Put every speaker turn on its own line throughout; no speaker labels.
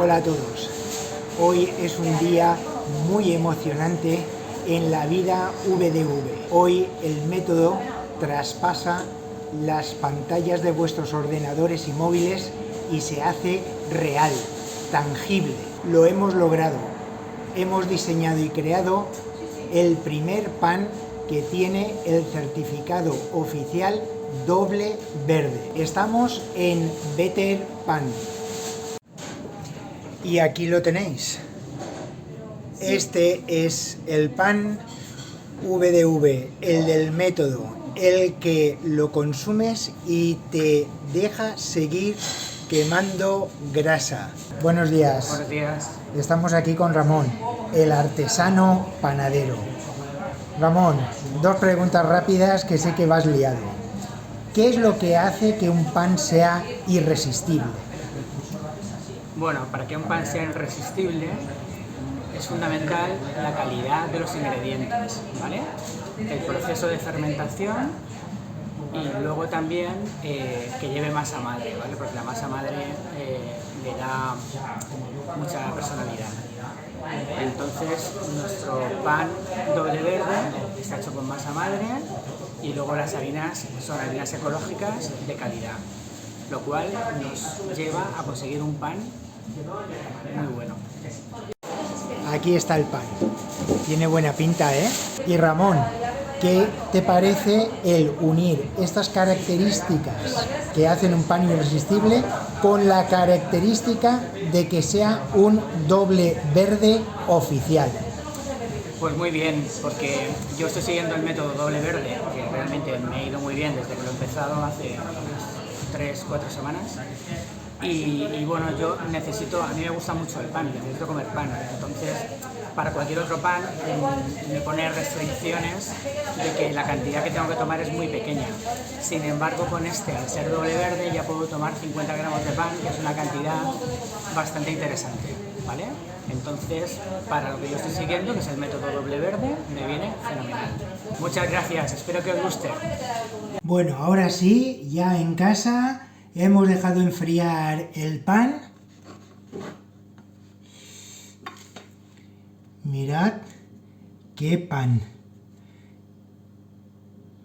Hola a todos. Hoy es un día muy emocionante en la vida VDV. Hoy el método traspasa las pantallas de vuestros ordenadores y móviles y se hace real, tangible. Lo hemos logrado. Hemos diseñado y creado el primer pan que tiene el certificado oficial doble verde. Estamos en Better Pan. Y aquí lo tenéis. Este es el pan VDV, el del método, el que lo consumes y te deja seguir quemando grasa. Buenos días.
Buenos días.
Estamos aquí con Ramón, el artesano panadero. Ramón, dos preguntas rápidas que sé que vas liado. ¿Qué es lo que hace que un pan sea irresistible?
Bueno, para que un pan sea irresistible es fundamental la calidad de los ingredientes, ¿vale? El proceso de fermentación y luego también que lleve masa madre, ¿vale? Porque la masa madre le da mucha personalidad. Entonces nuestro pan doble verde está hecho con masa madre y luego las harinas son harinas ecológicas de calidad, lo cual nos lleva a conseguir un pan muy bueno.
Aquí está el pan. Tiene buena pinta, ¿eh? Y Ramón, ¿qué te parece el unir estas características que hacen un pan irresistible con la característica de que sea un doble verde oficial?
Pues muy bien, porque yo estoy siguiendo el método doble verde, que realmente me ha ido muy bien desde que lo he empezado hace 3-4 semanas. Y bueno, yo a mí me gusta mucho el pan, necesito comer pan, entonces para cualquier otro pan me pone restricciones de que la cantidad que tengo que tomar es muy pequeña. Sin embargo, con este, al ser doble verde, ya puedo tomar 50 gramos de pan, que es una cantidad bastante interesante, ¿vale? Entonces, para lo que yo estoy siguiendo, que es el método doble verde, me viene fenomenal. Muchas gracias, espero que os guste.
Bueno, ahora sí, ya en casa hemos dejado enfriar el pan. Mirad qué pan.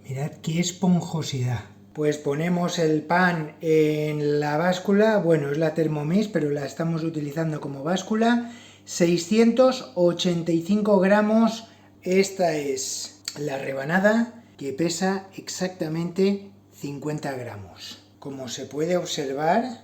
Mirad qué esponjosidad. Pues ponemos el pan en la báscula. Bueno, es la Thermomix, pero la estamos utilizando como báscula. 685 gramos. Esta es la rebanada que pesa exactamente 50 gramos. Como se puede observar,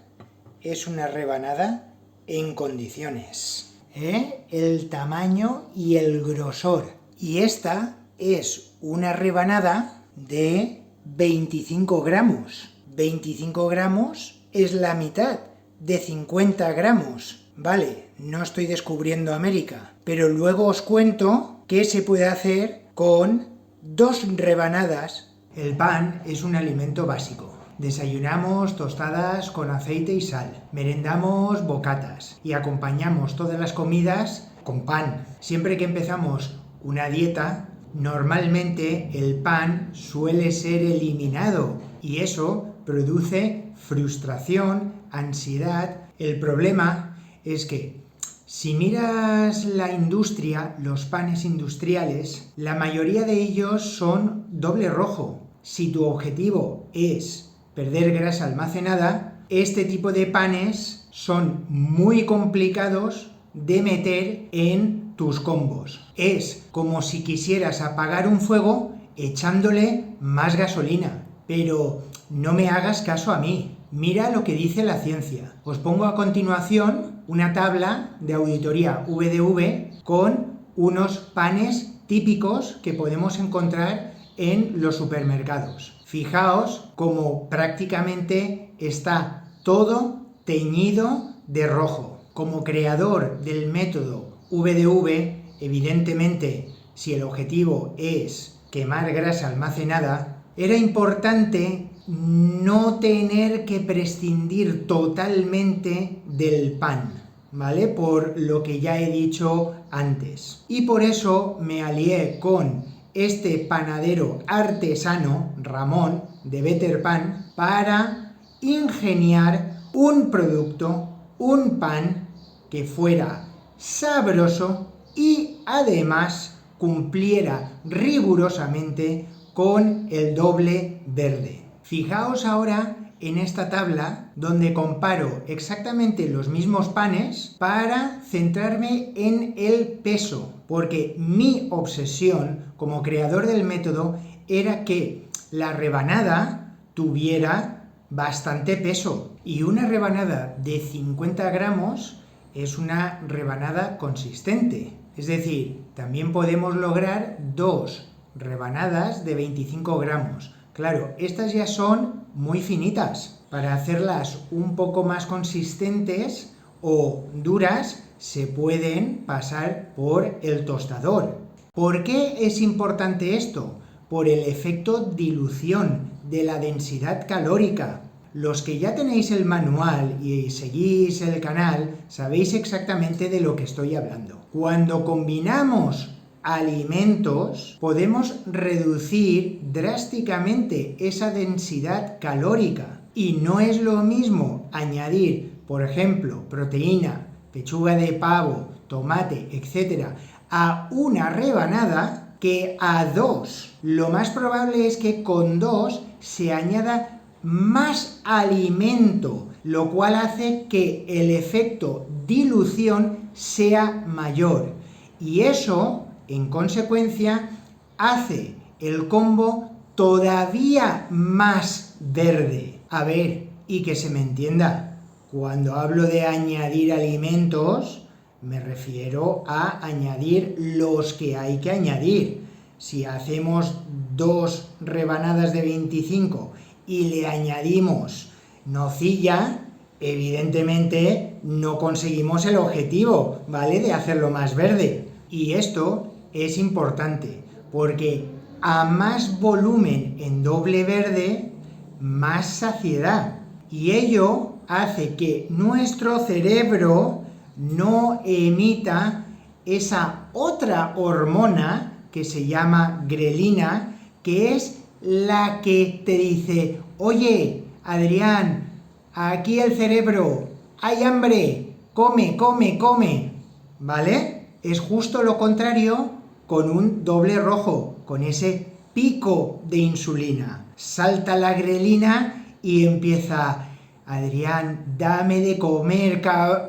es una rebanada en condiciones. El tamaño y el grosor. Y esta es una rebanada de 25 gramos. 25 gramos es la mitad de 50 gramos. Vale, no estoy descubriendo América, pero luego os cuento qué se puede hacer con 2 rebanadas. El pan es un alimento básico. Desayunamos tostadas con aceite y sal, merendamos bocatas y acompañamos todas las comidas con pan. Siempre que empezamos una dieta, normalmente el pan suele ser eliminado y eso produce frustración, ansiedad. El problema es que si miras la industria, los panes industriales, la mayoría de ellos son doble rojo. Si tu objetivo es perder grasa almacenada, este tipo de panes son muy complicados de meter en tus combos. Es como si quisieras apagar un fuego echándole más gasolina. Pero no me hagas caso a mí. Mira lo que dice la ciencia. Os pongo a continuación una tabla de auditoría VDV con unos panes típicos que podemos encontrar en los supermercados. Fijaos cómo prácticamente está todo teñido de rojo. Como creador del método VDV, evidentemente, si el objetivo es quemar grasa almacenada, era importante no tener que prescindir totalmente del pan, ¿vale? Por lo que ya he dicho antes. Y por eso me alié con este panadero artesano, Ramón, de Better Pan, para ingeniar un producto, un pan que fuera sabroso y además cumpliera rigurosamente con el doble verde. Fijaos ahora en esta tabla donde comparo exactamente los mismos panes para centrarme en el peso, porque mi obsesión como creador del método era que la rebanada tuviera bastante peso, y una rebanada de 50 gramos es una rebanada consistente. Es decir, también podemos lograr 2 rebanadas de 25 gramos. Claro, estas ya son muy finitas. Para hacerlas un poco más consistentes o duras, se pueden pasar por el tostador. ¿Por qué es importante esto? Por el efecto dilución de la densidad calórica. Los que ya tenéis el manual y seguís el canal, sabéis exactamente de lo que estoy hablando. Cuando combinamos alimentos, podemos reducir drásticamente esa densidad calórica. Y no es lo mismo añadir, por ejemplo, proteína, pechuga de pavo, tomate, etc., a una rebanada que a 2. Lo más probable es que con 2 se añada más alimento, lo cual hace que el efecto dilución sea mayor. Y eso, en consecuencia, hace el combo todavía más verde. A ver, y que se me entienda, cuando hablo de añadir alimentos, me refiero a añadir los que hay que añadir. Si hacemos 2 rebanadas de 25 y le añadimos nocilla, evidentemente no conseguimos el objetivo, ¿vale?, de hacerlo más verde. Y esto es importante, porque a más volumen en doble verde, más saciedad. Y ello hace que nuestro cerebro no emita esa otra hormona que se llama grelina, que es la que te dice: oye, Adrián, aquí el cerebro, hay hambre, come, come, come, ¿vale? Es justo lo contrario con un doble rojo, con ese pico de insulina. Salta la grelina y empieza: Adrián, dame de comer.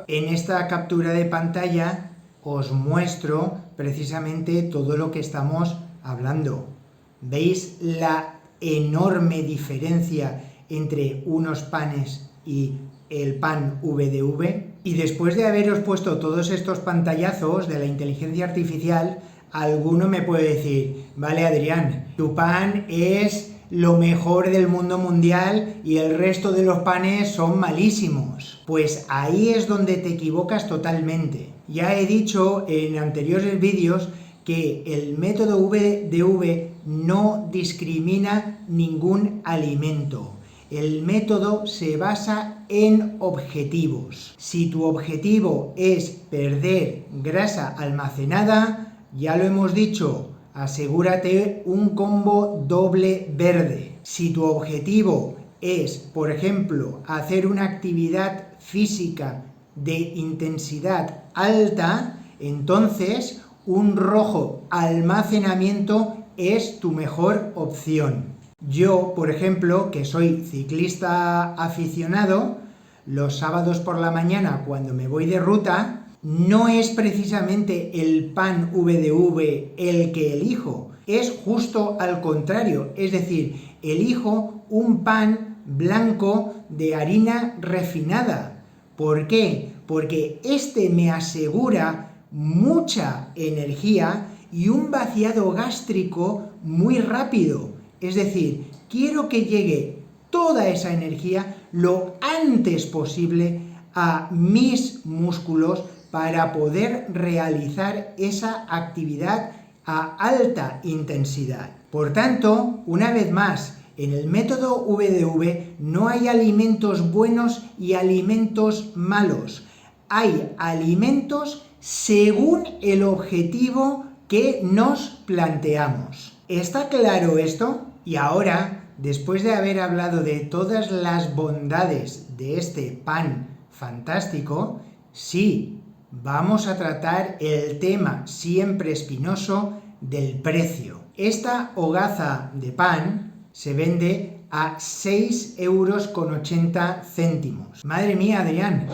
En esta captura de pantalla os muestro precisamente todo lo que estamos hablando. ¿Veis la enorme diferencia entre unos panes y el pan VDV? Y después de haberos puesto todos estos pantallazos de la inteligencia artificial, alguno me puede decir: vale, Adrián, tu pan es lo mejor del mundo mundial y el resto de los panes son malísimos. Pues ahí es donde te equivocas totalmente. Ya he dicho en anteriores vídeos que el método VDV no discrimina ningún alimento. El método se basa en objetivos. Si tu objetivo es perder grasa almacenada, ya lo hemos dicho, asegúrate un combo doble verde. Si tu objetivo es, por ejemplo, hacer una actividad física de intensidad alta, entonces un rojo almacenamiento es tu mejor opción. Yo, por ejemplo, que soy ciclista aficionado, los sábados por la mañana cuando me voy de ruta, no es precisamente el pan VDV el que elijo, es justo al contrario, es decir, elijo un pan blanco de harina refinada. ¿Por qué? Porque este me asegura mucha energía y un vaciado gástrico muy rápido. Es decir, quiero que llegue toda esa energía lo antes posible a mis músculos para poder realizar esa actividad a alta intensidad. Por tanto, una vez más, en el método VDV no hay alimentos buenos y alimentos malos. Hay alimentos según el objetivo que nos planteamos. ¿Está claro esto? Y ahora, después de haber hablado de todas las bondades de este pan fantástico, sí, vamos a tratar el tema siempre espinoso del precio. Esta hogaza de pan se vende a 6,80 €. Madre mía, Adrián,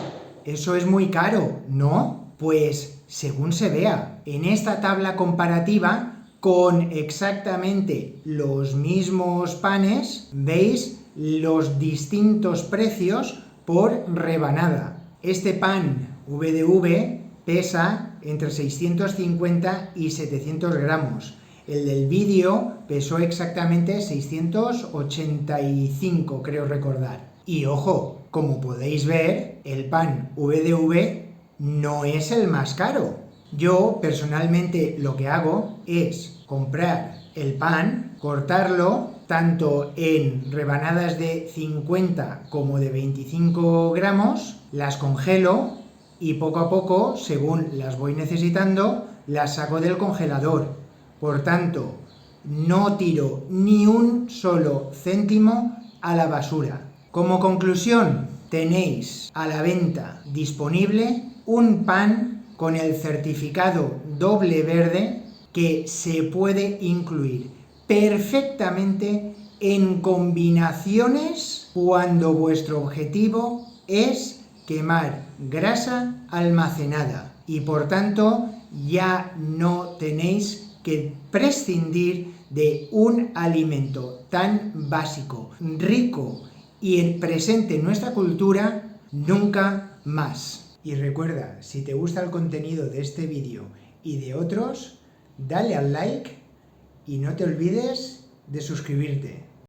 eso es muy caro, ¿no? Pues según se vea, en esta tabla comparativa con exactamente los mismos panes, veis los distintos precios por rebanada. Este pan VDV pesa entre 650 y 700 gramos. El del vídeo pesó exactamente 685, creo recordar. Y ojo, como podéis ver, el pan VDV no es el más caro. Yo personalmente lo que hago es comprar el pan, cortarlo tanto en rebanadas de 50 como de 25 gramos, las congelo y poco a poco, según las voy necesitando, las saco del congelador. Por tanto, no tiro ni un solo céntimo a la basura. Como conclusión, tenéis a la venta disponible un pan con el certificado doble verde que se puede incluir perfectamente en combinaciones cuando vuestro objetivo es quemar grasa almacenada y por tanto ya no tenéis que prescindir de un alimento tan básico, rico y presente en nuestra cultura nunca más. Y recuerda, si te gusta el contenido de este vídeo y de otros, dale al like y no te olvides de suscribirte.